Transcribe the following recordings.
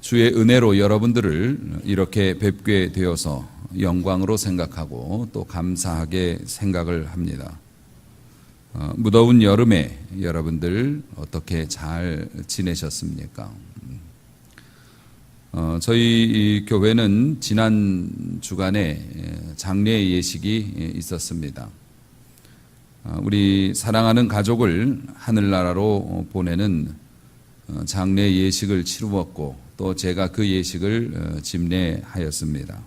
주의 은혜로 여러분들을 이렇게 뵙게 되어서 영광으로 생각하고 또 감사하게 생각을 합니다. 무더운 여름에 여러분들 어떻게 잘 지내셨습니까? 저희 교회는 지난 주간에 장례 예식이 있었습니다. 우리 사랑하는 가족을 하늘나라로 보내는 장례 예식을 치루었고 또 제가 그 예식을 집례하였습니다.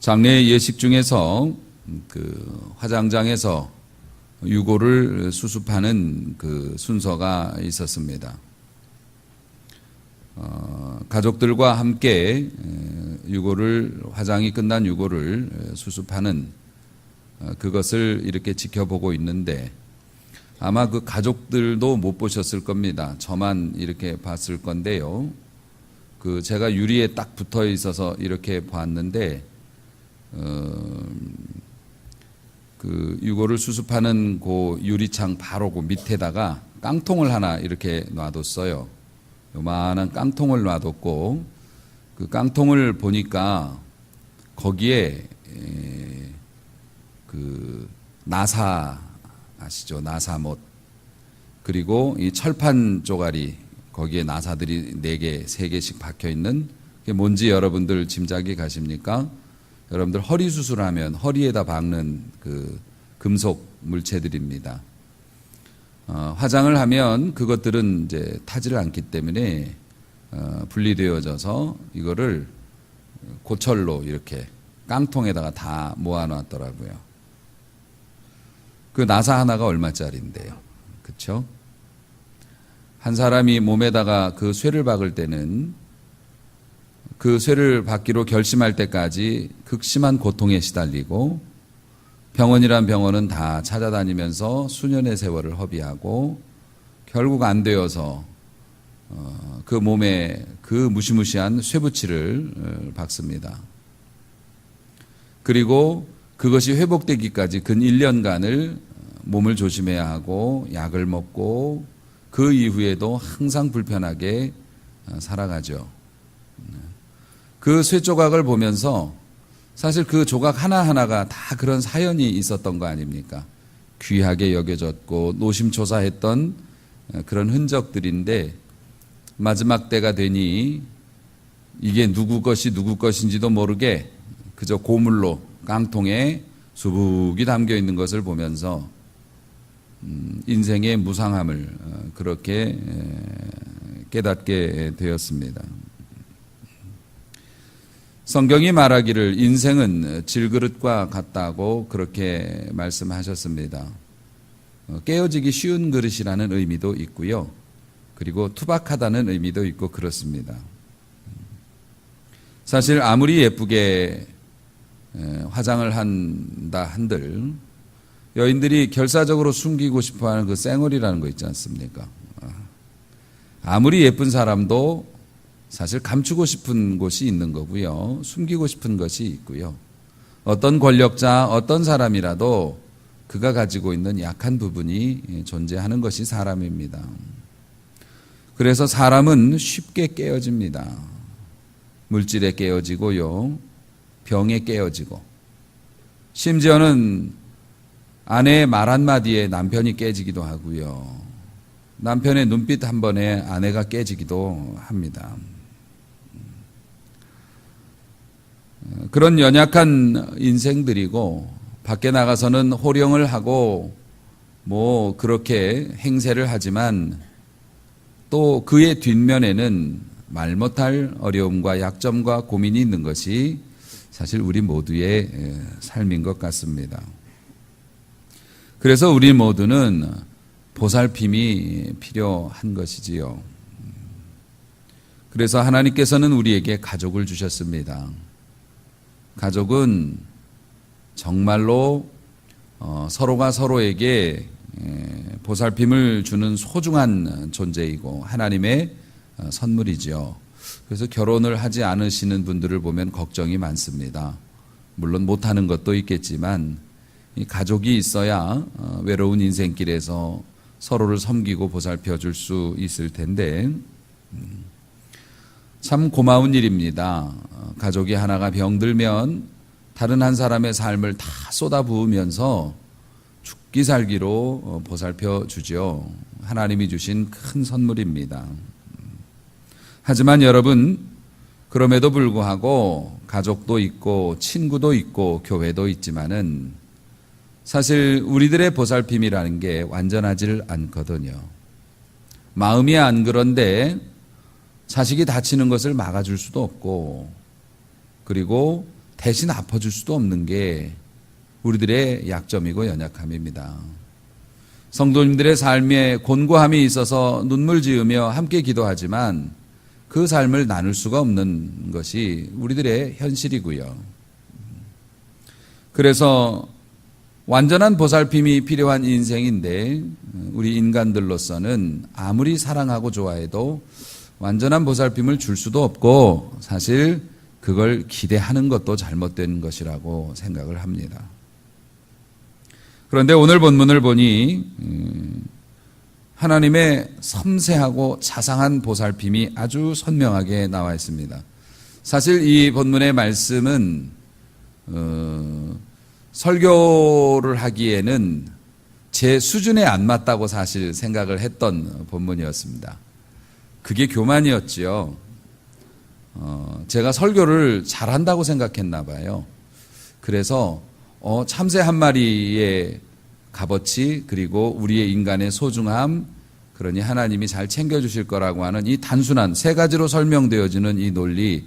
장례 예식 중에서 그 화장장에서 유골을 수습하는 그 순서가 있었습니다. 가족들과 함께 화장이 끝난 유골을 수습하는 그것을 이렇게 지켜보고 있는데 아마 그 가족들도 못 보셨을 겁니다. 저만 이렇게 봤을 건데요. 그 제가 유리에 딱 붙어 있어서 이렇게 봤는데 그 유골을 수습하는 그 유리창 바로 그 밑에다가 깡통을 하나 이렇게 놔뒀어요. 요만한 깡통을 놔뒀고 그 깡통을 보니까 거기에 그 나사 아시죠? 나사못 그리고 이 철판 쪼가리 거기에 나사들이 4개, 3개씩 박혀 있는 그게 뭔지 여러분들 짐작이 가십니까? 여러분들 허리 수술하면 허리에다 박는 그 금속 물체들입니다. 화장을 하면 그것들은 이제 타지를 않기 때문에 분리되어져서 이거를 고철로 이렇게 깡통에다가 다 모아놨더라고요. 그 나사 하나가 얼마짜리인데요, 그렇죠? 한 사람이 몸에다가 그 쇠를 박을 때는 그 쇠를 박기로 결심할 때까지 극심한 고통에 시달리고 병원이란 병원은 다 찾아다니면서 수년의 세월을 허비하고 결국 안 되어서 그 몸에 그 무시무시한 쇠붙이를 박습니다. 그리고 그것이 회복되기까지 근 1년간을 몸을 조심해야 하고 약을 먹고 그 이후에도 항상 불편하게 살아가죠. 그 쇠조각을 보면서 사실 그 조각 하나하나가 다 그런 사연이 있었던 거 아닙니까? 귀하게 여겨졌고 노심초사했던 그런 흔적들인데 마지막 때가 되니 이게 누구 것이 누구 것인지도 모르게 그저 고물로 깡통에 수북이 담겨 있는 것을 보면서 인생의 무상함을 그렇게 깨닫게 되었습니다. 성경이 말하기를 인생은 질그릇과 같다고 그렇게 말씀하셨습니다. 깨어지기 쉬운 그릇이라는 의미도 있고요. 그리고 투박하다는 의미도 있고 그렇습니다. 사실 아무리 예쁘게 화장을 한다 한들 여인들이 결사적으로 숨기고 싶어하는 그 쌩얼이라는 거 있지 않습니까? 아무리 예쁜 사람도 사실 감추고 싶은 곳이 있는 거고요. 숨기고 싶은 것이 있고요. 어떤 권력자, 어떤 사람이라도 그가 가지고 있는 약한 부분이 존재하는 것이 사람입니다. 그래서 사람은 쉽게 깨어집니다. 물질에 깨어지고요. 병에 깨어지고 심지어는 아내의 말 한마디에 남편이 깨지기도 하고요. 남편의 눈빛 한 번에 아내가 깨지기도 합니다. 그런 연약한 인생들이고 밖에 나가서는 호령을 하고 뭐 그렇게 행세를 하지만 또 그의 뒷면에는 말 못할 어려움과 약점과 고민이 있는 것이 사실 우리 모두의 삶인 것 같습니다. 그래서 우리 모두는 보살핌이 필요한 것이지요. 그래서 하나님께서는 우리에게 가족을 주셨습니다. 가족은 정말로 서로가 서로에게 보살핌을 주는 소중한 존재이고 하나님의 선물이죠. 그래서 결혼을 하지 않으시는 분들을 보면 걱정이 많습니다. 물론 못하는 것도 있겠지만 이 가족이 있어야 외로운 인생길에서 서로를 섬기고 보살펴 줄 수 있을 텐데 참 고마운 일입니다. 가족이 하나가 병들면 다른 한 사람의 삶을 다 쏟아부으면서 죽기 살기로 보살펴 주죠. 하나님이 주신 큰 선물입니다. 하지만 여러분, 그럼에도 불구하고 가족도 있고 친구도 있고 교회도 있지만은 사실 우리들의 보살핌이라는 게 완전하지를 않거든요. 마음이 안 그런데 자식이 다치는 것을 막아줄 수도 없고, 그리고 대신 아파줄 수도 없는 게 우리들의 약점이고 연약함입니다. 성도님들의 삶에 곤고함이 있어서 눈물 지으며 함께 기도하지만 그 삶을 나눌 수가 없는 것이 우리들의 현실이고요. 그래서 완전한 보살핌이 필요한 인생인데 우리 인간들로서는 아무리 사랑하고 좋아해도 완전한 보살핌을 줄 수도 없고, 사실 그걸 기대하는 것도 잘못된 것이라고 생각을 합니다. 그런데 오늘 본문을 보니 하나님의 섬세하고 자상한 보살핌이 아주 선명하게 나와 있습니다. 사실 이 본문의 말씀은 설교를 하기에는 제 수준에 안 맞다고 사실 생각을 했던 본문이었습니다. 그게 교만이었지요. 제가 설교를 잘한다고 생각했나 봐요. 그래서 참새 한 마리의 값어치, 그리고 우리의 인간의 소중함, 그러니 하나님이 잘 챙겨주실 거라고 하는 이 단순한 세 가지로 설명되어지는 이 논리,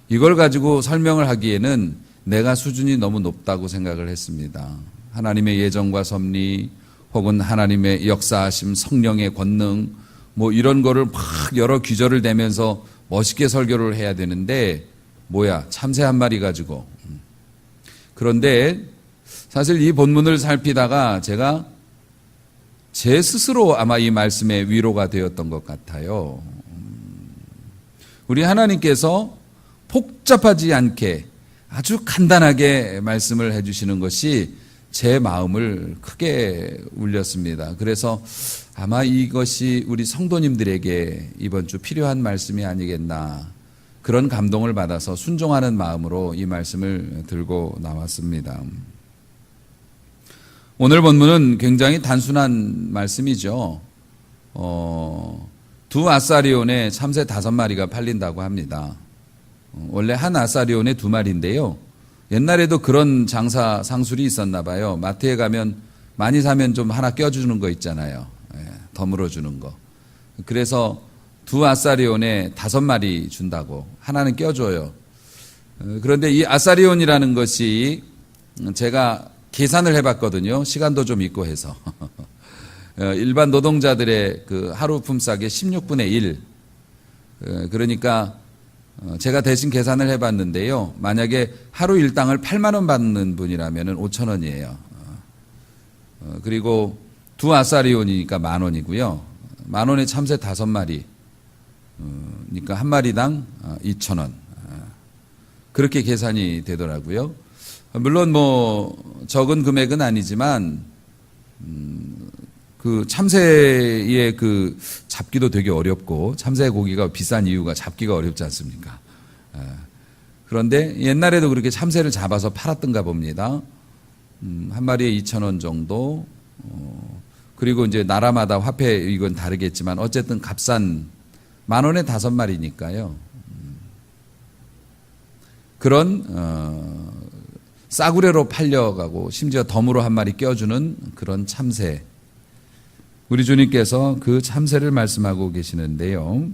이걸 가지고 설명을 하기에는 내가 수준이 너무 높다고 생각을 했습니다. 하나님의 예정과 섭리, 혹은 하나님의 역사하심, 성령의 권능, 뭐 이런 거를 막 여러 귀절을 대면서 멋있게 설교를 해야 되는데, 뭐야, 참새 한 마리 가지고. 그런데 사실 이 본문을 살피다가 제가 제 스스로 아마 이 말씀에 위로가 되었던 것 같아요. 우리 하나님께서 복잡하지 않게 아주 간단하게 말씀을 해주시는 것이 제 마음을 크게 울렸습니다. 그래서 아마 이것이 우리 성도님들에게 이번 주 필요한 말씀이 아니겠나, 그런 감동을 받아서 순종하는 마음으로 이 말씀을 들고 나왔습니다. 오늘 본문은 굉장히 단순한 말씀이죠. 두 아사리온에 참새 5마리가 팔린다고 합니다. 원래 한 아사리온에 2마리인데요. 옛날에도 그런 장사 상술이 있었나 봐요. 마트에 가면 많이 사면 좀 하나 껴주는 거 있잖아요. 덤으로 주는 거. 그래서 두 아사리온에 5마리 준다고, 하나는 껴줘요. 그런데 이 아사리온이라는 것이 제가 계산을 해봤거든요. 시간도 좀 있고 해서. 일반 노동자들의 그 하루 품삯의 16분의 1. 그러니까 제가 대신 계산을 해봤는데요. 만약에 하루 일당을 8만 원 받는 분이라면 5천 원이에요. 그리고 두 아사리온이니까 10,000원이고요. 10,000원에 참새 5마리. 그러니까 한 마리당 2,000원. 그렇게 계산이 되더라고요. 물론 뭐 적은 금액은 아니지만 그 참새의 그 잡기도 되게 어렵고, 참새 고기가 비싼 이유가 잡기가 어렵지 않습니까? 그런데 옛날에도 그렇게 참새를 잡아서 팔았던가 봅니다. 한 마리에 2,000원 정도. 그리고 이제 나라마다 화폐 이건 다르겠지만 어쨌든 값싼 10,000원에 5마리니까요. 그런 싸구려로 팔려가고 심지어 덤으로 한 마리 껴주는 그런 참새. 우리 주님께서 그 참새를 말씀하고 계시는데요.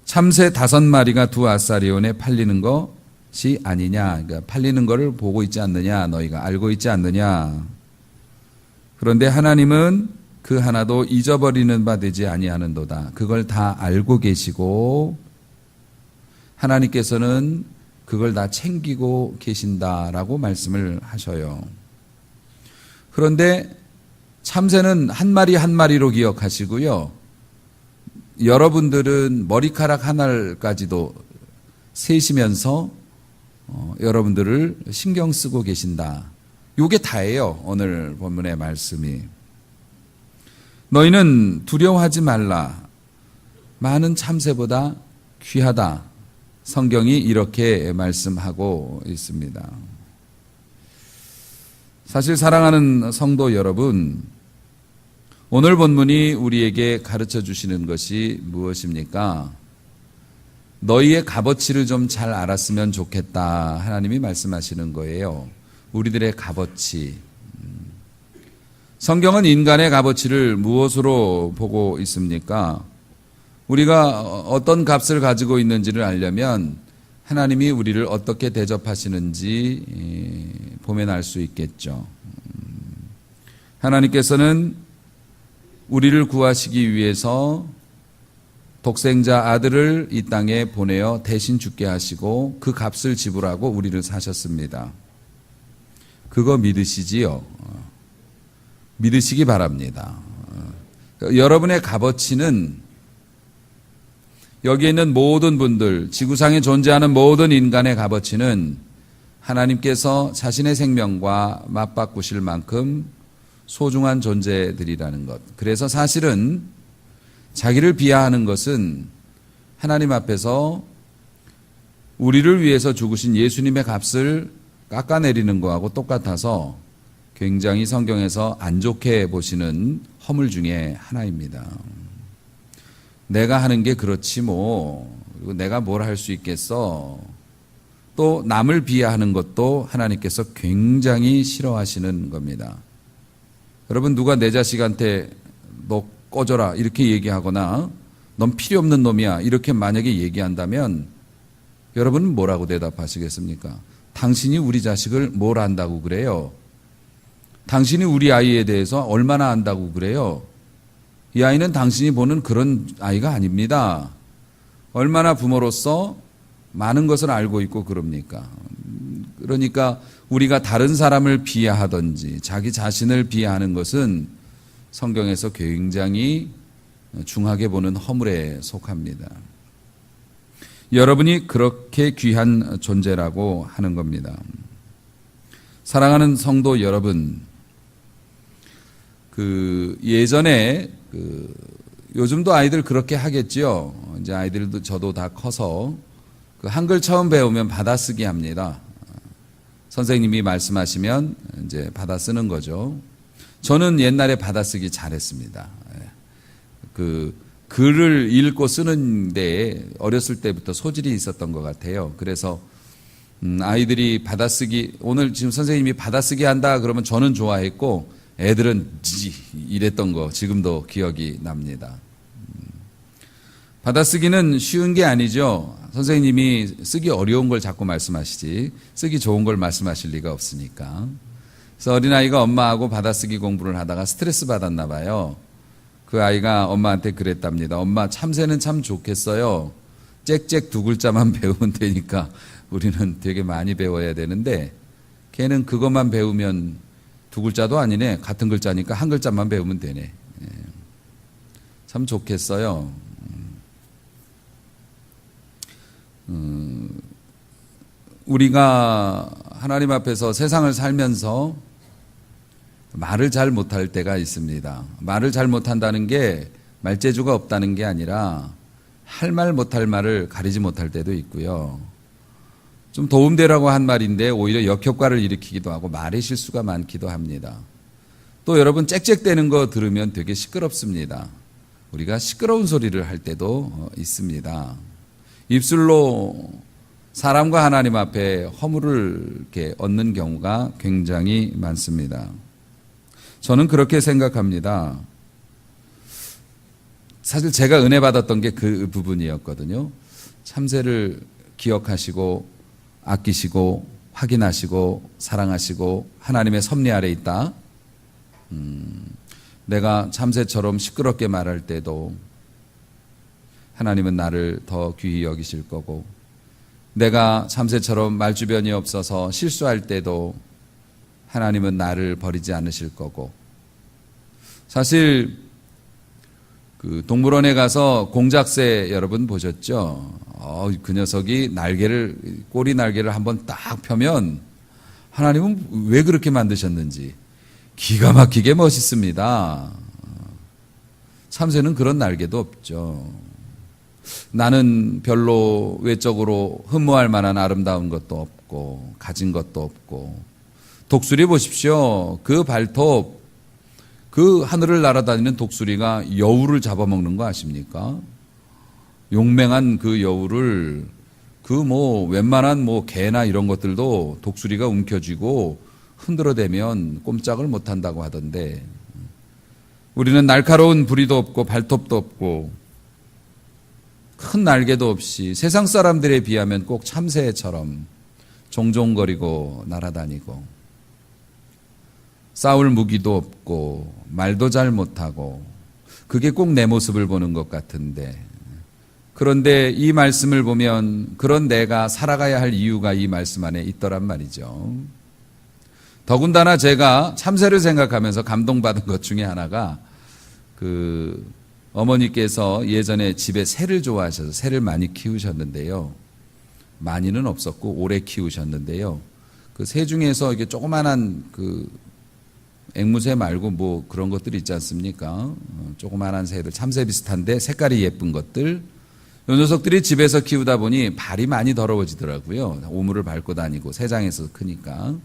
참새 5마리가 두 아사리온에 팔리는 것이 아니냐. 그러니까 팔리는 것을 보고 있지 않느냐. 너희가 알고 있지 않느냐. 그런데 하나님은 그 하나도 잊어버리는 바 되지 아니하는도다. 그걸 다 알고 계시고 하나님께서는 그걸 다 챙기고 계신다라고 말씀을 하셔요. 그런데 참새는 한 마리 한 마리로 기억하시고요. 여러분들은 머리카락 하나까지도 세시면서 여러분들을 신경 쓰고 계신다. 이게 다예요. 오늘 본문의 말씀이. 너희는 두려워하지 말라. 많은 참새보다 귀하다. 성경이 이렇게 말씀하고 있습니다. 사실 사랑하는 성도 여러분, 오늘 본문이 우리에게 가르쳐 주시는 것이 무엇입니까? 너희의 값어치를 좀 잘 알았으면 좋겠다. 하나님이 말씀하시는 거예요. 우리들의 값어치. 성경은 인간의 값어치를 무엇으로 보고 있습니까? 우리가 어떤 값을 가지고 있는지를 알려면 하나님이 우리를 어떻게 대접하시는지 보면 알 수 있겠죠. 하나님께서는 우리를 구하시기 위해서 독생자 아들을 이 땅에 보내어 대신 죽게 하시고 그 값을 지불하고 우리를 사셨습니다. 그거 믿으시지요? 믿으시기 바랍니다. 여러분의 값어치는 여기에 있는 모든 분들, 지구상에 존재하는 모든 인간의 값어치는 하나님께서 자신의 생명과 맞바꾸실 만큼 소중한 존재들이라는 것. 그래서 사실은 자기를 비하하는 것은 하나님 앞에서 우리를 위해서 죽으신 예수님의 값을 깎아내리는 거하고 똑같아서 굉장히 성경에서 안 좋게 보시는 허물 중에 하나입니다. 내가 하는 게 그렇지 뭐, 그리고 내가 뭘 할 수 있겠어. 또 남을 비하하는 것도 하나님께서 굉장히 싫어하시는 겁니다. 여러분, 누가 내 자식한테 너 꺼져라 이렇게 얘기하거나 넌 필요 없는 놈이야 이렇게 만약에 얘기한다면 여러분은 뭐라고 대답하시겠습니까? 당신이 우리 자식을 뭘 안다고 그래요? 당신이 우리 아이에 대해서 얼마나 안다고 그래요? 이 아이는 당신이 보는 그런 아이가 아닙니다. 얼마나 부모로서 많은 것을 알고 있고 그럽니까? 그러니까 우리가 다른 사람을 비하하든지 자기 자신을 비하하는 것은 성경에서 굉장히 중하게 보는 허물에 속합니다. 여러분이 그렇게 귀한 존재라고 하는 겁니다. 사랑하는 성도 여러분, 예전에 요즘도 아이들 그렇게 하겠지요. 이제 아이들도 저도 다 커서 한글 처음 배우면 받아쓰기 합니다. 선생님이 말씀하시면 이제 받아쓰는 거죠. 저는 옛날에 받아쓰기 잘했습니다. 글을 읽고 쓰는데 어렸을 때부터 소질이 있었던 것 같아요. 그래서 아이들이 받아쓰기, 오늘 지금 선생님이 받아쓰기 한다 그러면 저는 좋아했고 애들은 이랬던 거 지금도 기억이 납니다. 받아쓰기는 쉬운 게 아니죠. 선생님이 쓰기 어려운 걸 자꾸 말씀하시지 쓰기 좋은 걸 말씀하실 리가 없으니까. 그래서 어린아이가 엄마하고 받아쓰기 공부를 하다가 스트레스 받았나 봐요. 그 아이가 엄마한테 그랬답니다. 엄마, 참새는 참 좋겠어요. 짹짹 두 글자만 배우면 되니까 우리는 되게 많이 배워야 되는데 걔는 그것만 배우면 두 글자도 아니네. 같은 글자니까 한 글자만 배우면 되네. 참 좋겠어요. 우리가 하나님 앞에서 세상을 살면서 말을 잘 못할 때가 있습니다. 말을 잘 못한다는 게 말재주가 없다는 게 아니라 할 말 못할 말을 가리지 못할 때도 있고요. 좀 도움되라고 한 말인데 오히려 역효과를 일으키기도 하고 말의 실수가 많기도 합니다. 또 여러분 짹짹대는 거 들으면 되게 시끄럽습니다. 우리가 시끄러운 소리를 할 때도 있습니다. 입술로 사람과 하나님 앞에 허물을 이렇게 얻는 경우가 굉장히 많습니다. 저는 그렇게 생각합니다. 사실 제가 은혜 받았던 게 그 부분이었거든요. 참새를 기억하시고 아끼시고 확인하시고 사랑하시고 하나님의 섭리 아래 있다. 내가 참새처럼 시끄럽게 말할 때도 하나님은 나를 더 귀히 여기실 거고, 내가 참새처럼 말주변이 없어서 실수할 때도 하나님은 나를 버리지 않으실 거고. 사실 동물원에 가서 공작새 여러분 보셨죠? 그 녀석이 꼬리 날개를 한번 딱 펴면 하나님은 왜 그렇게 만드셨는지 기가 막히게 멋있습니다. 참새는 그런 날개도 없죠. 나는 별로 외적으로 흠모할 만한 아름다운 것도 없고 가진 것도 없고. 독수리 보십시오. 그 발톱, 그 하늘을 날아다니는 독수리가 여우를 잡아먹는 거 아십니까? 용맹한 그 여우를 웬만한 개나 이런 것들도 독수리가 움켜쥐고 흔들어대면 꼼짝을 못 한다고 하던데, 우리는 날카로운 부리도 없고 발톱도 없고 큰 날개도 없이 세상 사람들에 비하면 꼭 참새처럼 종종거리고 날아다니고, 싸울 무기도 없고 말도 잘 못하고, 그게 꼭 내 모습을 보는 것 같은데, 그런데 이 말씀을 보면 그런 내가 살아가야 할 이유가 이 말씀 안에 있더란 말이죠. 더군다나 제가 참새를 생각하면서 감동받은 것 중에 하나가, 어머니께서 예전에 집에 새를 좋아하셔서 새를 많이 키우셨는데요. 많이는 없었고 오래 키우셨는데요. 그 새 중에서 이게 조그만한 앵무새 말고 그런 것들이 있지 않습니까? 조그만한 새들, 참새 비슷한데 색깔이 예쁜 것들. 요 녀석들이 집에서 키우다 보니 발이 많이 더러워지더라고요. 오물을 밟고 다니고 새장에서 크니까.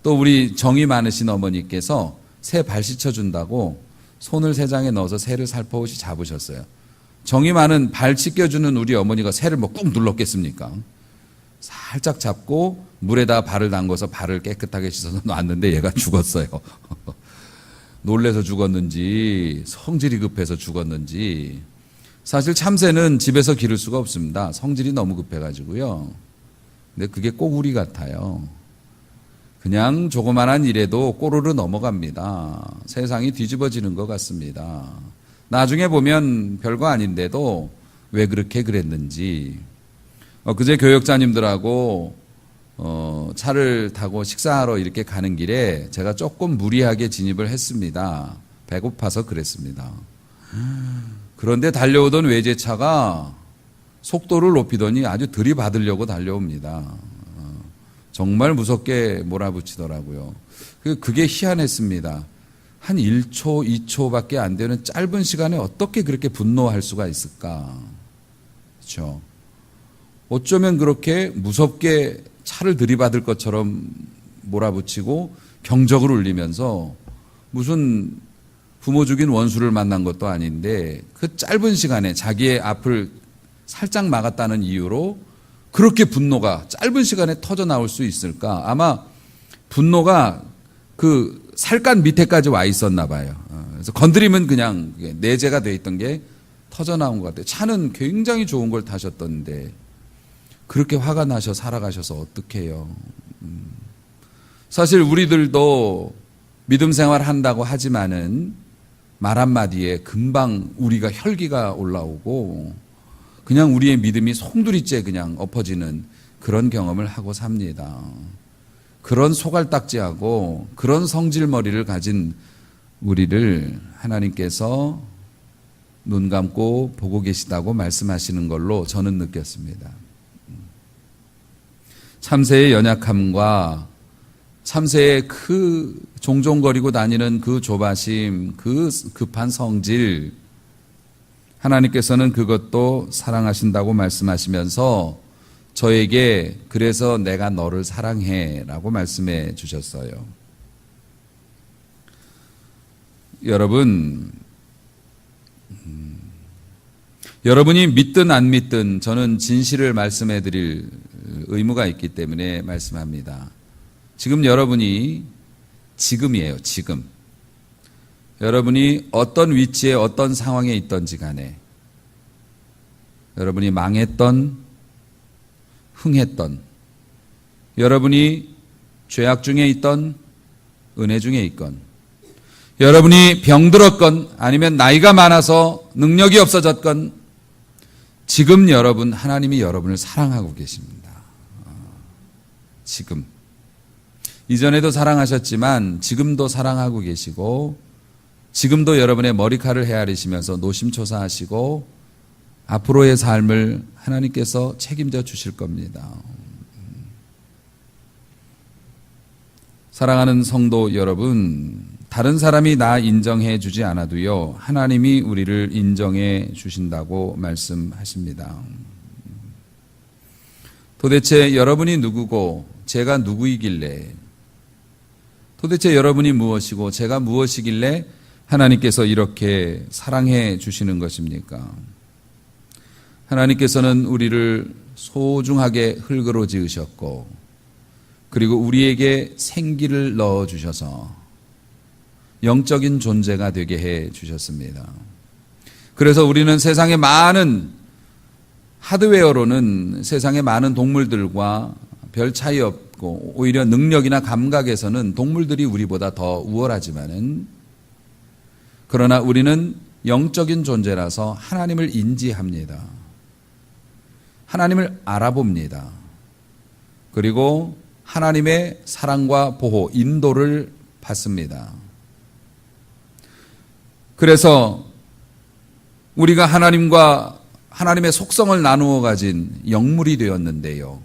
또 우리 정이 많으신 어머니께서 새 발 씻어준다고 손을 새장에 넣어서 새를 살포시 잡으셨어요. 정이 많은 발 씻겨주는 우리 어머니가 새를 꾹 눌렀겠습니까? 살짝 잡고 물에다 발을 담궈서 발을 깨끗하게 씻어서 놨는데 얘가 죽었어요. 놀래서 죽었는지 성질이 급해서 죽었는지. 사실 참새는 집에서 기를 수가 없습니다. 성질이 너무 급해가지고요. 근데 그게 꼭 우리 같아요. 그냥 조그만한 일에도 꼬르르 넘어갑니다. 세상이 뒤집어지는 것 같습니다. 나중에 보면 별거 아닌데도 왜 그렇게 그랬는지. 그제 교역자님들하고 차를 타고 식사하러 이렇게 가는 길에 제가 조금 무리하게 진입을 했습니다. 배고파서 그랬습니다. 그런데 달려오던 외제차가 속도를 높이더니 아주 들이받으려고 달려옵니다. 정말 무섭게 몰아붙이더라고요. 그게 희한했습니다. 한 1초, 2초밖에 안 되는 짧은 시간에 어떻게 그렇게 분노할 수가 있을까? 그렇죠? 어쩌면 그렇게 무섭게 차를 들이받을 것처럼 몰아붙이고 경적을 울리면서 무슨 부모 죽인 원수를 만난 것도 아닌데 그 짧은 시간에 자기의 앞을 살짝 막았다는 이유로 그렇게 분노가 짧은 시간에 터져 나올 수 있을까? 아마 분노가 그 살갗 밑에까지 와 있었나 봐요. 그래서 건드리면 그냥 내재가 돼 있던 게 터져 나온 것 같아요. 차는 굉장히 좋은 걸 타셨던데 그렇게 화가 나셔 살아가셔서 어떡해요. 사실 우리들도 믿음 생활 한다고 하지만은 말 한마디에 금방 우리가 혈기가 올라오고 그냥 우리의 믿음이 송두리째 그냥 엎어지는 그런 경험을 하고 삽니다. 그런 소갈딱지하고 그런 성질머리를 가진 우리를 하나님께서 눈 감고 보고 계시다고 말씀하시는 걸로 저는 느꼈습니다. 참새의 연약함과 참새의 그 종종거리고 다니는 그 조바심, 그 급한 성질, 하나님께서는 그것도 사랑하신다고 말씀하시면서 저에게 그래서 내가 너를 사랑해 라고 말씀해 주셨어요. 여러분이 믿든 안 믿든 저는 진실을 말씀해 드릴 의무가 있기 때문에 말씀합니다. 지금 여러분이 지금이에요. 지금. 여러분이 어떤 위치에 어떤 상황에 있던지 간에 여러분이 망했던 흥했던 여러분이 죄악 중에 있던 은혜 중에 있건 여러분이 병들었건 아니면 나이가 많아서 능력이 없어졌건 지금 여러분 하나님이 여러분을 사랑하고 계십니다. 지금 이전에도 사랑하셨지만 지금도 사랑하고 계시고 지금도 여러분의 머리칼을 헤아리시면서 노심초사하시고 앞으로의 삶을 하나님께서 책임져 주실 겁니다. 사랑하는 성도 여러분, 다른 사람이 나 인정해 주지 않아도요, 하나님이 우리를 인정해 주신다고 말씀하십니다. 도대체 여러분이 누구고 제가 누구이길래, 도대체 여러분이 무엇이고 제가 무엇이길래 하나님께서 이렇게 사랑해 주시는 것입니까? 하나님께서는 우리를 소중하게 흙으로 지으셨고, 그리고 우리에게 생기를 넣어 주셔서 영적인 존재가 되게 해 주셨습니다. 그래서 우리는 세상의 많은, 하드웨어로는 세상의 많은 동물들과 별 차이 없고, 오히려 능력이나 감각에서는 동물들이 우리보다 더 우월하지만은, 그러나 우리는 영적인 존재라서 하나님을 인지합니다. 하나님을 알아봅니다. 그리고 하나님의 사랑과 보호, 인도를 받습니다. 그래서 우리가 하나님과 하나님의 속성을 나누어 가진 영물이 되었는데요,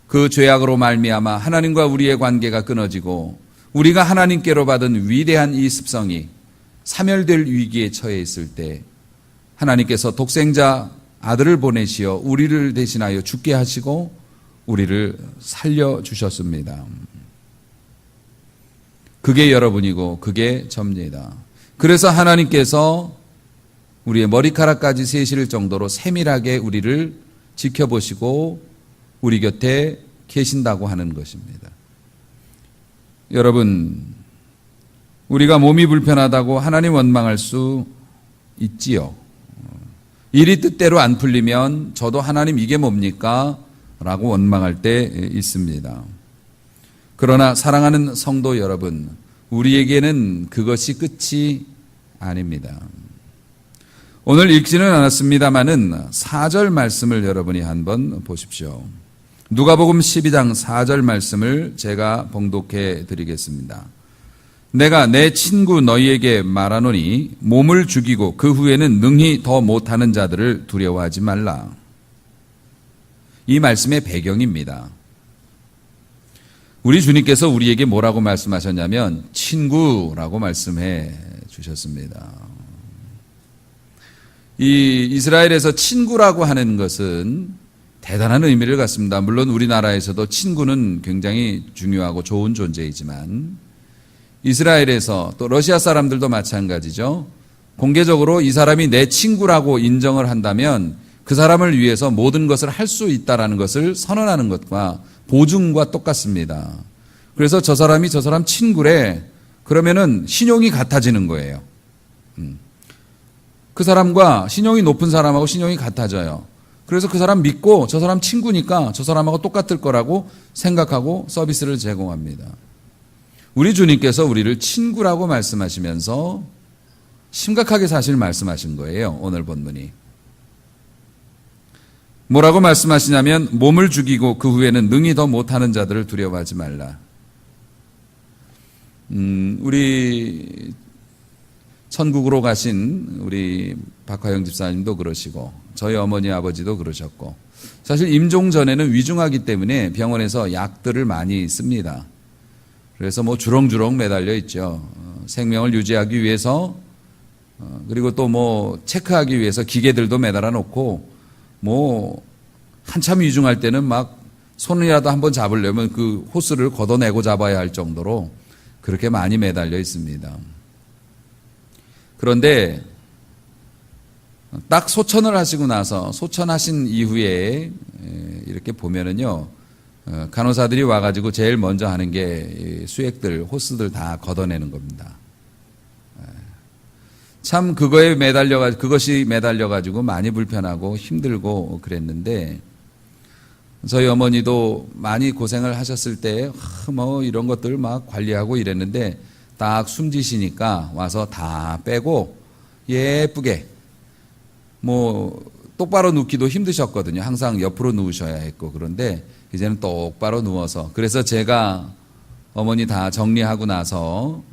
그 죄악으로 말미암아 하나님과 우리의 관계가 끊어지고 우리가 하나님께로 받은 위대한 이 습성이 사멸될 위기에 처해 있을 때 하나님께서 독생자 아들을 보내시어 우리를 대신하여 죽게 하시고 우리를 살려주셨습니다. 그게 여러분이고 그게 접니다. 그래서 하나님께서 우리의 머리카락까지 세실 정도로 세밀하게 우리를 지켜보시고 우리 곁에 계신다고 하는 것입니다. 여러분, 우리가 몸이 불편하다고 하나님 원망할 수 있지요. 일이 뜻대로 안 풀리면 저도 하나님 이게 뭡니까? 라고 원망할 때 있습니다. 그러나 사랑하는 성도 여러분, 우리에게는 그것이 끝이 아닙니다. 오늘 읽지는 않았습니다마는 4절 말씀을 여러분이 한번 보십시오. 누가복음 12장 4절 말씀을 제가 봉독해 드리겠습니다. 내가 내 친구 너희에게 말하노니 몸을 죽이고 그 후에는 능히 더 못하는 자들을 두려워하지 말라. 이 말씀의 배경입니다. 우리 주님께서 우리에게 뭐라고 말씀하셨냐면 친구라고 말씀해 주셨습니다. 이 이스라엘에서 친구라고 하는 것은 대단한 의미를 갖습니다. 물론 우리나라에서도 친구는 굉장히 중요하고 좋은 존재이지만 이스라엘에서 또 러시아 사람들도 마찬가지죠. 공개적으로 이 사람이 내 친구라고 인정을 한다면 그 사람을 위해서 모든 것을 할 수 있다라는 것을 선언하는 것과 보증과 똑같습니다. 그래서 저 사람이 저 사람 친구래. 그러면은 신용이 같아지는 거예요. 그 사람과 신용이 높은 사람하고 신용이 같아져요. 그래서 그 사람 믿고 저 사람 친구니까 저 사람하고 똑같을 거라고 생각하고 서비스를 제공합니다. 우리 주님께서 우리를 친구라고 말씀하시면서 심각하게 사실 말씀하신 거예요. 오늘 본문이. 뭐라고 말씀하시냐면 몸을 죽이고 그 후에는 능히 더 못하는 자들을 두려워하지 말라. 우리 천국으로 가신 우리 박화영 집사님도 그러시고 저희 어머니 아버지도 그러셨고 사실 임종 전에는 위중하기 때문에 병원에서 약들을 많이 씁니다. 그래서 뭐 주렁주렁 매달려 있죠. 생명을 유지하기 위해서 그리고 또 뭐 체크하기 위해서 기계들도 매달아 놓고 뭐 한참 위중할 때는 막 손이라도 한번 잡으려면 그 호스를 걷어내고 잡아야 할 정도로 그렇게 많이 매달려 있습니다. 그런데 딱 소천을 하시고 나서 소천하신 이후에 이렇게 보면은요, 간호사들이 와가지고 제일 먼저 하는 게 수액들, 호스들 다 걷어내는 겁니다. 참 그것이 매달려가지고 많이 불편하고 힘들고 그랬는데 저희 어머니도 많이 고생을 하셨을 때 뭐 이런 것들 막 관리하고 이랬는데 딱 숨지시니까 와서 다 빼고 예쁘게 뭐 똑바로 눕기도 힘드셨거든요. 항상 옆으로 누우셔야 했고 그런데 이제는 똑바로 누워서 그래서 제가 어머니 다 정리하고 나서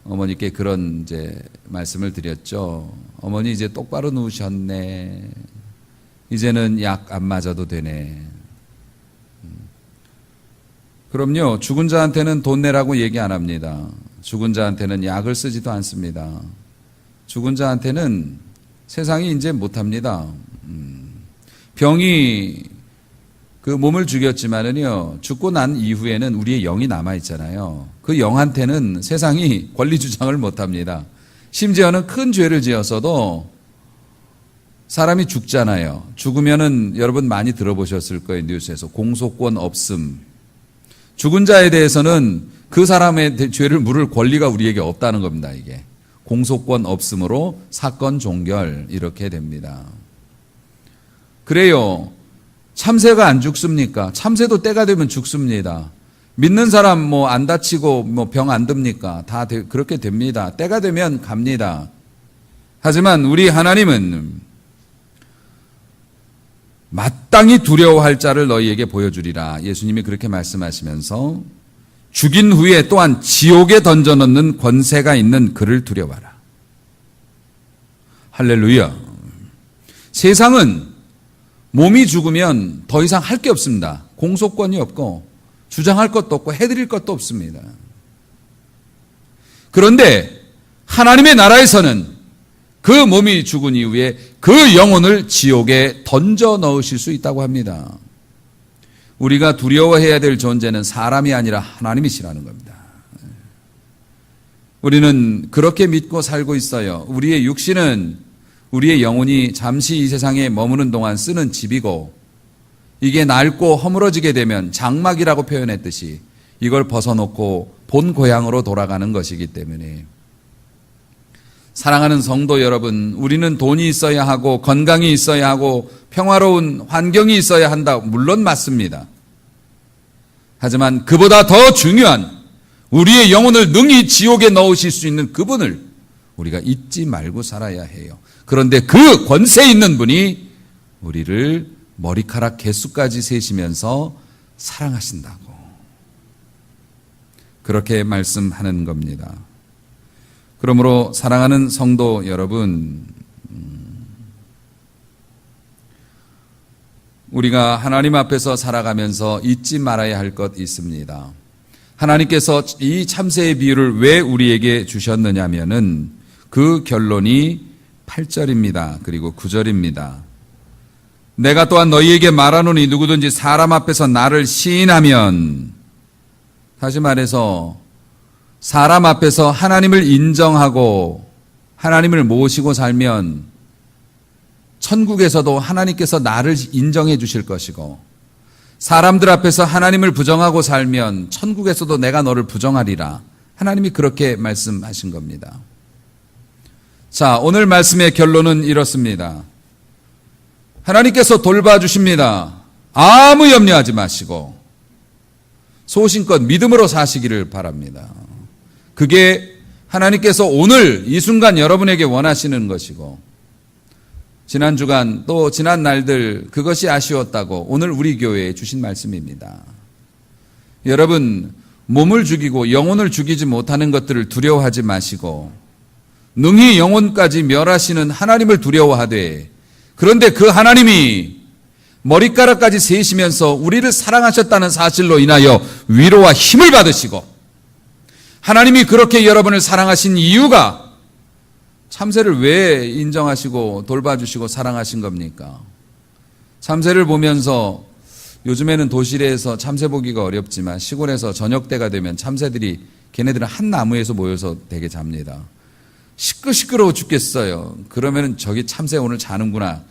어머니께 그런 이제 말씀을 드렸죠. 어머니 이제 똑바로 누우셨네. 이제는 약 안 맞아도 되네. 그럼요. 죽은 자한테는 돈 내라고 얘기 안 합니다. 죽은 자한테는 약을 쓰지도 않습니다. 죽은 자한테는 세상이 이제 못합니다. 병이 그 몸을 죽였지만은요, 죽고 난 이후에는 우리의 영이 남아있잖아요. 그 영한테는 세상이 권리주장을 못합니다. 심지어는 큰 죄를 지었어도 사람이 죽잖아요. 죽으면은 여러분 많이 들어보셨을 거예요. 뉴스에서 공소권 없음. 죽은 자에 대해서는 그 사람의 죄를 물을 권리가 우리에게 없다는 겁니다. 이게 공소권 없음으로 사건 종결 이렇게 됩니다. 그래요. 참새가 안 죽습니까? 참새도 때가 되면 죽습니다. 믿는 사람 뭐 안 다치고 뭐 병 안 듭니까? 다 그렇게 됩니다. 때가 되면 갑니다. 하지만 우리 하나님은 마땅히 두려워할 자를 너희에게 보여주리라. 예수님이 그렇게 말씀하시면서 죽인 후에 또한 지옥에 던져넣는 권세가 있는 그를 두려워하라. 할렐루야. 세상은 몸이 죽으면 더 이상 할 게 없습니다. 공소권이 없고 주장할 것도 없고 해드릴 것도 없습니다. 그런데 하나님의 나라에서는 그 몸이 죽은 이후에 그 영혼을 지옥에 던져 넣으실 수 있다고 합니다. 우리가 두려워해야 될 존재는 사람이 아니라 하나님이시라는 겁니다. 우리는 그렇게 믿고 살고 있어요. 우리의 육신은 우리의 영혼이 잠시 이 세상에 머무는 동안 쓰는 집이고, 이게 낡고 허물어지게 되면 장막이라고 표현했듯이 이걸 벗어놓고 본 고향으로 돌아가는 것이기 때문에, 사랑하는 성도 여러분, 우리는 돈이 있어야 하고 건강이 있어야 하고 평화로운 환경이 있어야 한다. 물론 맞습니다. 하지만 그보다 더 중요한 우리의 영혼을 능히 지옥에 넣으실 수 있는 그분을 우리가 잊지 말고 살아야 해요. 그런데 그 권세 있는 분이 우리를 머리카락 개수까지 세시면서 사랑하신다고 그렇게 말씀하는 겁니다. 그러므로 사랑하는 성도 여러분, 우리가 하나님 앞에서 살아가면서 잊지 말아야 할 것 있습니다. 하나님께서 이 참새의 비유를 왜 우리에게 주셨느냐면은 그 결론이 8절입니다. 그리고 9절입니다. 내가 또한 너희에게 말하노니 누구든지 사람 앞에서 나를 시인하면, 다시 말해서 사람 앞에서 하나님을 인정하고 하나님을 모시고 살면 천국에서도 하나님께서 나를 인정해 주실 것이고, 사람들 앞에서 하나님을 부정하고 살면 천국에서도 내가 너를 부정하리라. 하나님이 그렇게 말씀하신 겁니다. 자, 오늘 말씀의 결론은 이렇습니다. 하나님께서 돌봐주십니다. 아무 염려하지 마시고 소신껏 믿음으로 사시기를 바랍니다. 그게 하나님께서 오늘 이 순간 여러분에게 원하시는 것이고, 지난 주간 또 지난 날들 그것이 아쉬웠다고 오늘 우리 교회에 주신 말씀입니다. 여러분, 몸을 죽이고 영혼을 죽이지 못하는 것들을 두려워하지 마시고 능히 영혼까지 멸하시는 하나님을 두려워하되, 그런데 그 하나님이 머리카락까지 세시면서 우리를 사랑하셨다는 사실로 인하여 위로와 힘을 받으시고, 하나님이 그렇게 여러분을 사랑하신 이유가 참새를 왜 인정하시고 돌봐주시고 사랑하신 겁니까? 참새를 보면서, 요즘에는 도시에서 참새 보기가 어렵지만 시골에서 저녁 때가 되면 참새들이 걔네들은 한 나무에서 모여서 되게 잡니다. 시끄러워 죽겠어요. 그러면 저기 참새 오늘 자는구나.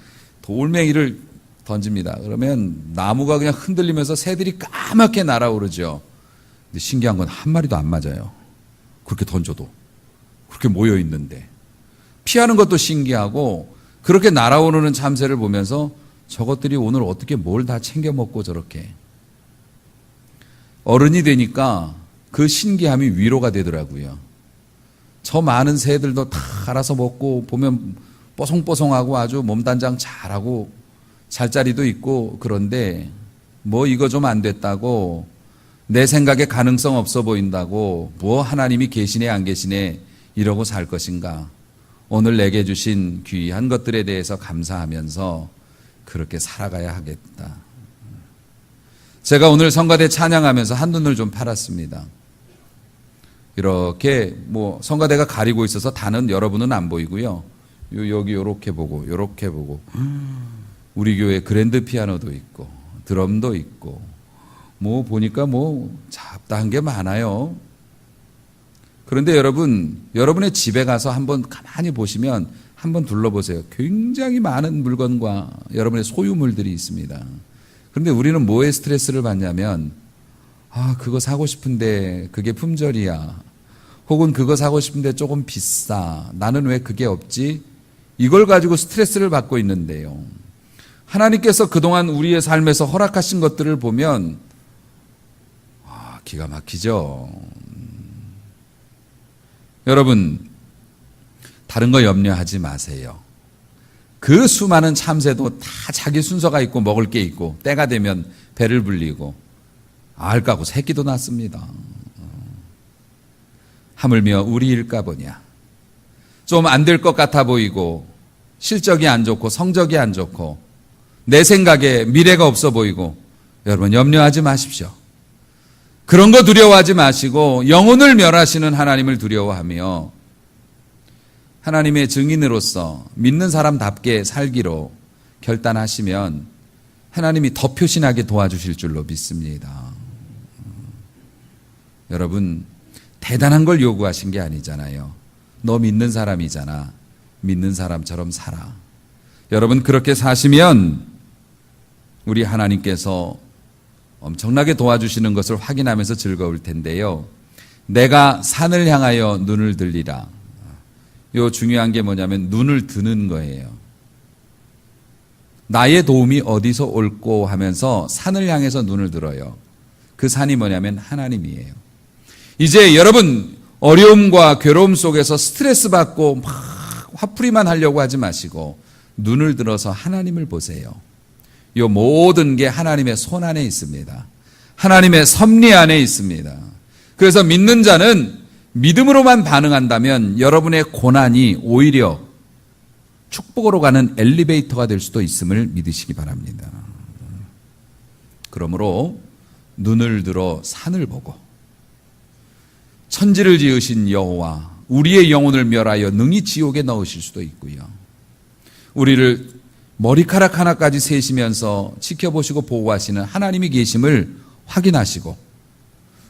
돌멩이를 던집니다. 그러면 나무가 그냥 흔들리면서 새들이 까맣게 날아오르죠. 근데 신기한 건 한 마리도 안 맞아요. 그렇게 던져도. 그렇게 모여 있는데. 피하는 것도 신기하고, 그렇게 날아오르는 참새를 보면서 저것들이 오늘 어떻게 뭘 다 챙겨 먹고 저렇게. 어른이 되니까 그 신기함이 위로가 되더라고요. 저 많은 새들도 다 알아서 먹고 보면 뽀송뽀송하고 아주 몸단장 잘하고 잘자리도 있고, 그런데 뭐 이거 좀 안 됐다고, 내 생각에 가능성 없어 보인다고, 뭐 하나님이 계시네 안 계시네 이러고 살 것인가. 오늘 내게 주신 귀한 것들에 대해서 감사하면서 그렇게 살아가야 하겠다. 제가 오늘 성가대 찬양하면서 한눈을 좀 팔았습니다. 이렇게 뭐 성가대가 가리고 있어서 다는 여러분은 안 보이고요. 여기 요렇게 보고 요렇게 보고 우리 교회 그랜드 피아노도 있고 드럼도 있고 뭐 보니까 뭐 잡다한 게 많아요. 그런데 여러분, 여러분의 집에 가서 한번 가만히 보시면 한번 둘러보세요. 굉장히 많은 물건과 여러분의 소유물들이 있습니다. 그런데 우리는 뭐에 스트레스를 받냐면 그거 사고 싶은데 그게 품절이야. 혹은 그거 사고 싶은데 조금 비싸. 나는 왜 그게 없지? 이걸 가지고 스트레스를 받고 있는데요. 하나님께서 그동안 우리의 삶에서 허락하신 것들을 보면 기가 막히죠. 여러분, 다른 거 염려하지 마세요. 그 수많은 참새도 다 자기 순서가 있고 먹을 게 있고 때가 되면 배를 불리고 알 까고 새끼도 낳습니다. 하물며 우리일까 보냐. 좀 안 될 것 같아 보이고 실적이 안 좋고 성적이 안 좋고 내 생각에 미래가 없어 보이고 여러분 염려하지 마십시오. 그런 거 두려워하지 마시고 영혼을 멸하시는 하나님을 두려워하며 하나님의 증인으로서 믿는 사람답게 살기로 결단하시면 하나님이 더 표신하게 도와주실 줄로 믿습니다. 여러분, 대단한 걸 요구하신 게 아니잖아요. 너 믿는 사람이잖아. 믿는 사람처럼 살아. 여러분, 그렇게 사시면 우리 하나님께서 엄청나게 도와주시는 것을 확인하면서 즐거울 텐데요. 내가 산을 향하여 눈을 들리라. 요 중요한 게 뭐냐면 눈을 드는 거예요. 나의 도움이 어디서 올꼬 하면서 산을 향해서 눈을 들어요. 그 산이 뭐냐면 하나님이에요. 이제 여러분 어려움과 괴로움 속에서 스트레스 받고 막 화풀이만 하려고 하지 마시고 눈을 들어서 하나님을 보세요. 이 모든 게 하나님의 손 안에 있습니다. 하나님의 섭리 안에 있습니다. 그래서 믿는 자는 믿음으로만 반응한다면 여러분의 고난이 오히려 축복으로 가는 엘리베이터가 될 수도 있음을 믿으시기 바랍니다. 그러므로 눈을 들어 산을 보고 천지를 지으신 여호와 우리의 영혼을 멸하여 능히 지옥에 넣으실 수도 있고요. 우리를 머리카락 하나까지 세시면서 지켜보시고 보호하시는 하나님이 계심을 확인하시고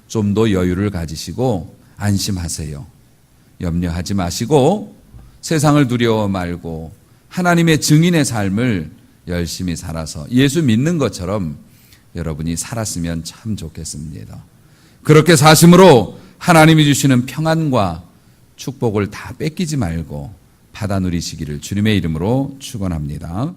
좀 더 여유를 가지시고 안심하세요. 염려하지 마시고 세상을 두려워 말고 하나님의 증인의 삶을 열심히 살아서 예수 믿는 것처럼 여러분이 살았으면 참 좋겠습니다. 그렇게 사심으로 하나님이 주시는 평안과 축복을 다 뺏기지 말고 받아 누리시기를 주님의 이름으로 축원합니다.